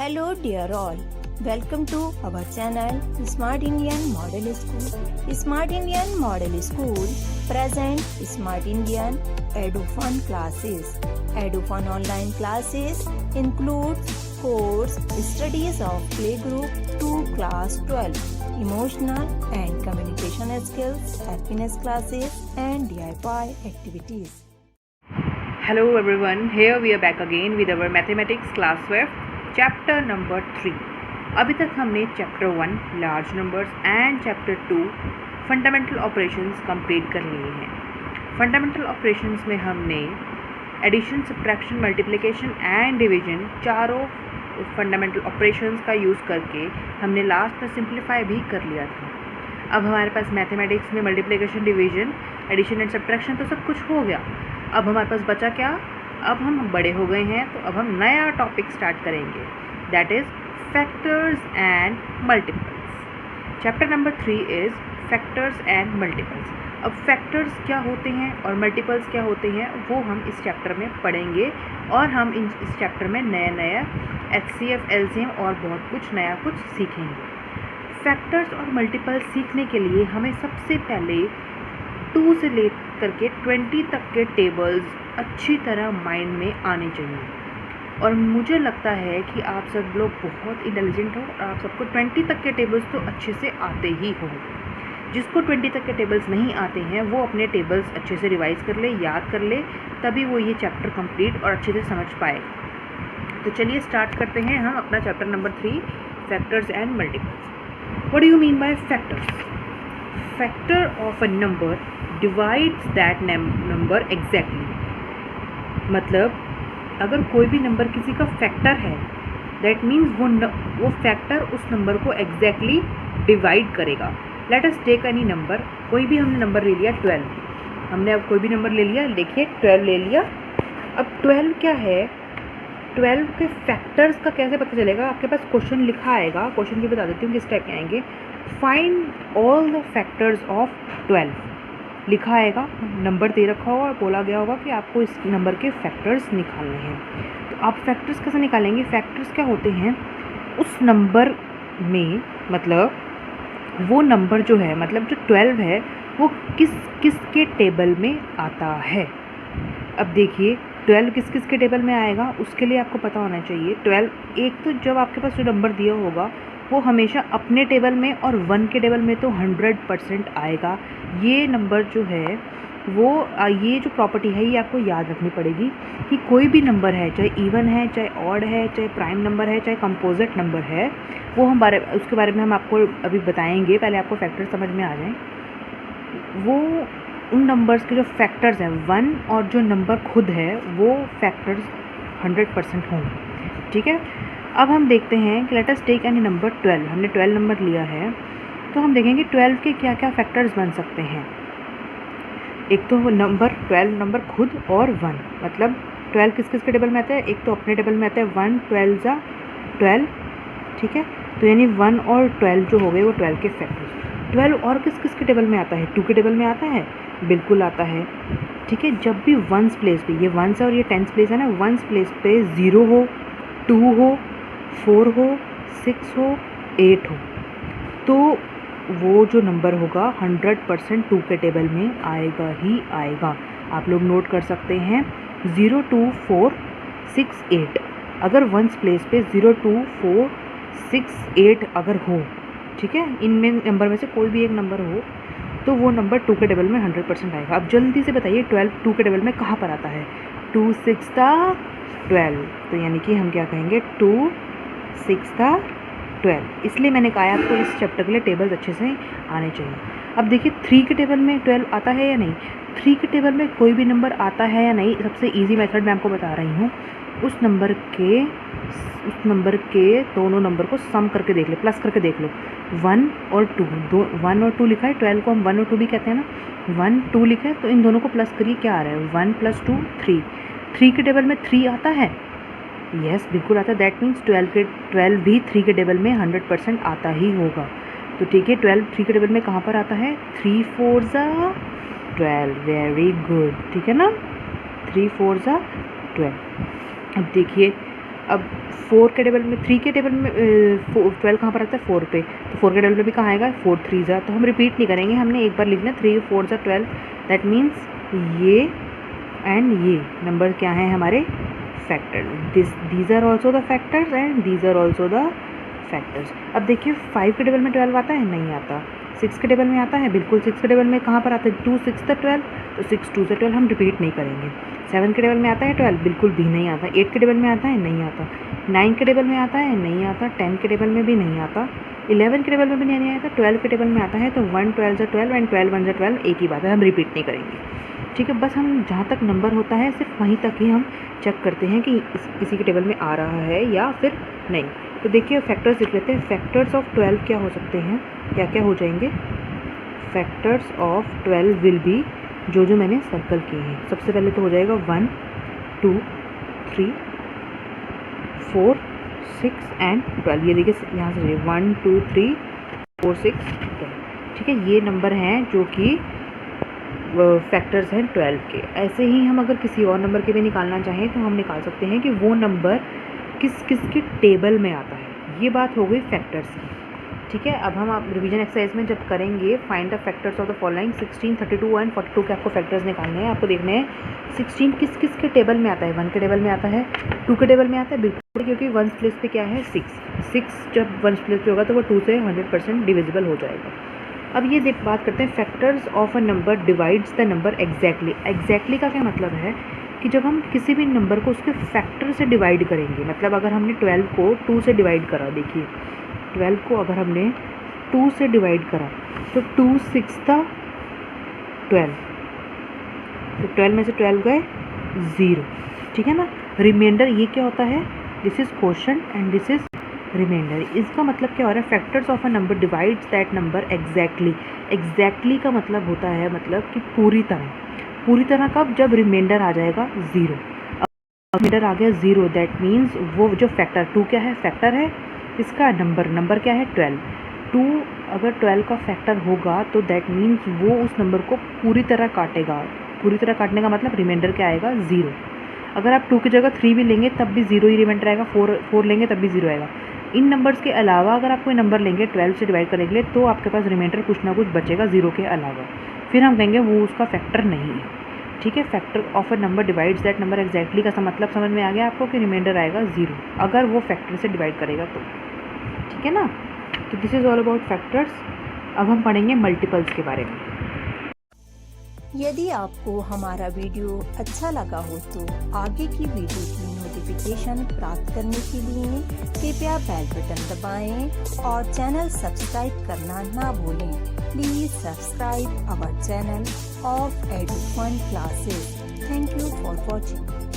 Hello dear all, welcome to our channel Smart Indian Model School. Smart Indian Model School present Smart Indian EduFun classes. EduFun online classes includes course studies of playgroup to class 12, emotional and communication skills, happiness classes and DIY activities. Hello everyone, here we are back again with our mathematics class 12 chapter number 3. अभी तक हमने chapter 1 large numbers and chapter 2 fundamental operations complete कर लिए हैं. Fundamental operations में हमने addition, subtraction, multiplication and division चारों fundamental operations का यूज़ करके हमने लास्ट में सिंप्लीफाई भी कर लिया था. अब हमारे पास मैथमेटिक्स में multiplication, division, addition and subtraction तो सब कुछ हो गया. अब हमारे पास बचा क्या? अब हम बड़े हो गए हैं तो अब हम नया टॉपिक स्टार्ट करेंगे, that is factors and multiples. Chapter number 3 is factors and multiples. अब फैक्टर्स क्या होते हैं और मल्टीपल्स क्या होते हैं वो हम इस चैप्टर में पढ़ेंगे और हम इस चैप्टर में नया HCF, LCM और बहुत कुछ नया कुछ सीखेंगे. फैक्टर्स और मल्टीपल्स सीखने के लिए हमें सबसे पहले 2 से ले करके 20 तक के टेबल्स अच्छी तरह माइंड में आने चाहिए. और मुझे लगता है कि आप सब लोग बहुत इंटेलिजेंट हो और आप सबको 20 तक के टेबल्स तो अच्छे से आते ही हो. जिसको 20 तक के टेबल्स नहीं आते हैं वो अपने टेबल्स अच्छे से रिवाइज़ कर ले, याद कर ले, तभी वो ये चैप्टर कंप्लीट और अच्छे से समझ पाए. तो चलिए स्टार्ट करते हैं हम अपना chapter number 3 factors and multiples. What do you mean by factors? Factor of a number divides that number exactly. मतलब अगर कोई भी नंबर किसी का फैक्टर है, दैट मीन्स वो फैक्टर उस नंबर को एग्जैक्टली डिवाइड करेगा. Let us take any number. कोई भी हमने नंबर ले लिया 12. हमने अब कोई भी नंबर ले लिया, देखिए 12 ले लिया. अब 12 क्या है? 12 के फैक्टर्स का कैसे पता चलेगा? आपके पास क्वेश्चन लिखा आएगा. क्वेश्चन भी बता देती हूँ किस टाइप के आएंगे. Find all the factors of 12 लिखा आएगा, नंबर दे रखा होगा और बोला गया होगा कि आपको इस नंबर के फैक्टर्स निकालने हैं. तो आप फैक्टर्स कैसे निकालेंगे? फैक्टर्स क्या होते हैं? उस नंबर में, मतलब वो नंबर जो है, मतलब जो 12 है वो किस के टेबल में आता है. अब देखिए 12 किस के टेबल में आएगा उसके लिए आपको पता होना चाहिए. 12 एक तो जब आपके पास जो नंबर दिया होगा वो हमेशा अपने टेबल में और 1 के टेबल में तो 100% आएगा. ये नंबर जो है वो ये जो प्रॉपर्टी है ये आपको याद रखनी पड़ेगी कि कोई भी नंबर है, चाहे इवन है, चाहे ऑड है, चाहे प्राइम नंबर है, चाहे कंपोजिट नंबर है, वो हम उसके बारे में हम आपको अभी बताएंगे. पहले आपको फैक्टर समझ में आ जाएं. वो उन नंबर्स के जो फैक्टर्स हैं 1 और जो नंबर खुद है वो फैक्टर्स 100% होंगे. ठीक है. अब हम देखते हैं कि let us take any number 12. हमने 12 नंबर लिया है तो हम देखेंगे 12 के क्या क्या फैक्टर्स बन सकते हैं. एक तो नंबर 12 नंबर खुद और 1, मतलब 12 किस के टेबल में आता है? एक तो अपने टेबल में आता है 1 12 जा 12. ठीक है. तो यानी 1 और 12 जो हो गए वो 12 के फैक्टर्स. 12 और किस के टेबल में आता है? 2 के टेबल में आता है, बिल्कुल आता है. ठीक है. जब भी 1s प्लेस पे, ये 1s और ये 10s प्लेस है ना, 1s प्लेस पे 0 हो, 2 हो, 4 हो, 6 हो, 8 हो, तो वो जो नंबर होगा 100% 2 के टेबल में आएगा ही आएगा. आप लोग नोट कर सकते हैं 0 2 4 6 8. अगर 1s प्लेस पे 0 2 4 6 8 अगर हो, ठीक है, इनमें नंबर में से कोई भी एक नंबर हो तो वो नंबर 2 के टेबल में 100% आएगा. अब जल्दी से बताइए 12 2 के टेबल में कहाँ पर आता है? 2 6 12. तो यानी कि हम क्या कहेंगे? 2 6 12. इसलिए मैंने कहा आपको इस चैप्टर के लिए टेबल्स अच्छे से आने चाहिए. अब देखिए 3 के टेबल में 12 आता है या नहीं? 3 के टेबल में कोई भी नंबर आता है या नहीं? सबसे इजी मेथड मैं आपको बता रही हूँ. उस नंबर के दोनों नंबर को सम करके देख ले, प्लस करके देख लो. 1 और 2, 1 और 2 लिखा है. 12 को हम 1 और 2 भी कहते हैं ना. 1 2 लिखा है तो इन दोनों को प्लस करिए, क्या आ रहा है? 1 + 2 3. 3 के टेबल में 3 आता है. यस, बिल्कुल आता है. दैट मीन्स 12 भी 3 के टेबल में 100% आता ही होगा. तो ठीक है, 12 3 के टेबल में कहाँ पर आता है? 3 4 12. Very good. ठीक है ना, 3 4 12. अब देखिए अब 4 के टेबल में 3 के टेबल में 12 कहाँ पर आता है 4 पे, तो 4 के टेबल में भी कहाँ आएगा 4 3 ज़ा, तो हम रिपीट नहीं करेंगे, हमने एक बार लिखना 3 4 ज़ा 12, दैट मीन्स ये एंड ये नंबर क्या हैं हमारे factors, these are also the factors and these are also the factors. अब देखिए 5 के टेबल में 12 आता है, नहीं आता। 6 के टेबल में आता है, बिल्कुल 6 के टेबल में कहाँ पर आता है 2 6 12, तो 6 2 12 हम रिपीट नहीं करेंगे। 7 के टेबल में आता है 12, बिल्कुल भी नहीं आता। 8 के टेबल में आता है, नहीं आता। 9 के टेबल में आता है, नहीं आता। 10 के टेबल में भी नहीं आता। 11 के टेबल में भी नहीं आता। 12 के टेबल में आता है, तो 1 12 ज़ा 12 एंड 12 1 ज़ा 12, एक ही बात है, हम रिपीट नहीं करेंगे। ठीक है, बस हम जहाँ तक नंबर होता है सिर्फ वहीं तक ही हम चेक करते हैं कि किसी के टेबल में आ रहा है या फिर नहीं। तो देखिए फैक्टर्स लिख लेते हैं। फैक्टर्स ऑफ 12 क्या हो सकते हैं, क्या क्या हो जाएंगे। फैक्टर्स ऑफ 12 विल बी, जो मैंने सर्कल किए हैं। सबसे पहले तो हो जाएगा 1 2 3 4 6 एंड 12। ये देखिए यहाँ से 1 2 3 4 6 12। ठीक है, ये नंबर हैं जो कि फैक्टर्स हैं 12 के। ऐसे ही हम अगर किसी और नंबर के भी निकालना चाहें तो हम निकाल सकते हैं कि वो नंबर किस किस के टेबल में आता है। ये बात हो गई फैक्टर्स की। ठीक है, अब हम आप रिवीजन एक्सरसाइज में जब करेंगे find the factors of the following 16 32 and 42 के आपको फैक्टर्स निकालने हैं। आपको देखने हैं 16 किस किस के टेबल में आता है। 1 के टेबल में आता है, 2 के टेबल में आता है, बिल्कुल, क्योंकि 1 प्लेस पे क्या है 6 जब 1 प्लेस पे होगा तो वो 2 से 100% डिविजिबल हो जाएगा। अब ये बात करते हैं factors of a number divides the number exactly. Exactly का क्या मतलब है कि जब हम किसी भी नंबर को उसके फैक्टर से डिवाइड करेंगे, मतलब अगर हमने 12 को 2 से डिवाइड करा, देखिए 12 को अगर हमने 2 से डिवाइड करा तो 2 6 था 12, तो 12 में से 12 गए 0। ठीक है ना, रिमाइंडर ये क्या होता है, this is quotient and this is remainder. इसका मतलब क्या हो रहा है, factors of a number divides that number exactly. Exactly का मतलब होता है मतलब कि पूरी तरह कब, जब रिमाइंडर आ जाएगा 0। अब रिमाइंडर आ गया 0, दैट मीन्स वो जो फैक्टर 2 क्या है, फैक्टर है इसका नंबर क्या है 12। 2 अगर 12 का फैक्टर होगा तो दैट मीन्स वो उस नंबर को पूरी तरह काटेगा। पूरी तरह काटने का मतलब रिमाइंडर क्या आएगा 0। अगर आप 2 की जगह 3 भी लेंगे तब भी 0 ही रिमाइंडर आएगा। 4 लेंगे तब भी 0 आएगा। इन नंबर्स के अलावा अगर आप कोई नंबर लेंगे 12 से डिवाइड करने के लिए तो आपके पास रिमाइंडर कुछ ना कुछ बचेगा 0 के अलावा, फिर हम कहेंगे वो उसका फैक्टर नहीं है। ठीक है, factor of a number divides that number exactly का मतलब समझ में आ गया आपको कि रिमाइंडर आएगा 0 अगर वो फैक्टर से डिवाइड करेगा तो। ठीक है ना, तो this is all about factors. अब हम पढ़ेंगे मल्टीपल्स के बारे में। यदि आपको हमारा वीडियो अच्छा लगा हो तो आगे की वीडियो की नोटिफिकेशन प्राप्त करने के लिए कृपया बेल बटन दबाएं और चैनल सब्सक्राइब करना ना भूलें। Please subscribe our channel of Edufun classes. Thank you for watching.